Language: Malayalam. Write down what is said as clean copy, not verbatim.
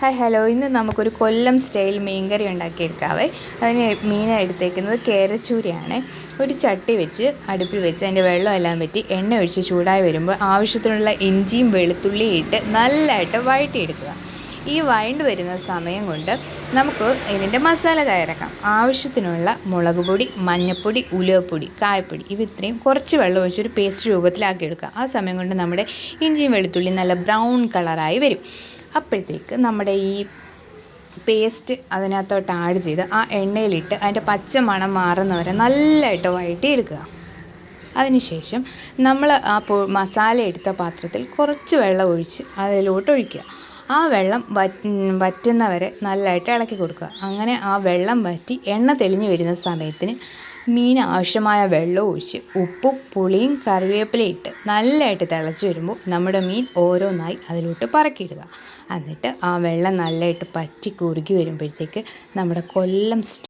ഹായ് ഹലോ, ഇന്ന് നമുക്കൊരു കൊല്ലം സ്റ്റൈൽ മീൻകറി ഉണ്ടാക്കിയെടുക്കാവേ. അതിന് മീനായി എടുത്തേക്കുന്നത് കേരച്ചൂരയാണ്. ഒരു ചട്ടി വെച്ച് അടുപ്പിൽ വെച്ച് അതിൻ്റെ വെള്ളമെല്ലാം വറ്റി എണ്ണ ഒഴിച്ച് ചൂടായി വരുമ്പോൾ ആവശ്യത്തിനുള്ള ഇഞ്ചിയും വെളുത്തുള്ളിയും ഇട്ട് നല്ലതായിട്ട് വഴറ്റിയെടുക്കുക. ഈ വഴണ്ട് വരുന്ന സമയം കൊണ്ട് നമുക്ക് ഇതിൻ്റെ മസാല തയ്യാറാക്കാം. ആവശ്യത്തിനുള്ള മുളക് പൊടി, മഞ്ഞൾപ്പൊടി, ഉലുവപ്പൊടി, കായപ്പൊടി ഇവ ഇത്രയും കുറച്ച് വെള്ളം ഒഴിച്ചൊരു പേസ്റ്റ് രൂപത്തിലാക്കി എടുക്കുക. ആ സമയം കൊണ്ട് നമ്മുടെ ഇഞ്ചിയും വെളുത്തുള്ളിയും നല്ല ബ്രൗൺ കളറായി വരും. അപ്പോഴത്തേക്ക് നമ്മുടെ ഈ പേസ്റ്റ് അതിനകത്തോട്ട് ആഡ് ചെയ്ത് ആ എണ്ണയിലിട്ട് അതിൻ്റെ പച്ച മണം മാറുന്നവരെ നല്ലതായിട്ട് വഴറ്റിയെടുക്കുക. അതിനുശേഷം നമ്മൾ ആ മസാല എടുത്ത പാത്രത്തിൽ കുറച്ച് വെള്ളം ഒഴിച്ച് അതിലോട്ട് ഒഴിക്കുക. ആ വെള്ളം വറ്റുന്നവരെ നല്ലതായിട്ട് ഇളക്കി കൊടുക്കുക. അങ്ങനെ ആ വെള്ളം വറ്റി എണ്ണ തെളിഞ്ഞ് വരുന്ന സമയത്തിന് മീൻ ആവശ്യമായ വെള്ളം ഒഴിച്ച് ഉപ്പും പുളിയും കറിവേപ്പിലയും ഇട്ട് നല്ലതായിട്ട് തിളച്ച് വരുമ്പോൾ നമ്മുടെ മീൻ ഓരോന്നായി അതിലോട്ട് പറക്കിയിടുക. എന്നിട്ട് ആ വെള്ളം നല്ലതായിട്ട് പറ്റി കുറുകി വരുമ്പോഴത്തേക്ക് നമ്മുടെ കൊല്ലം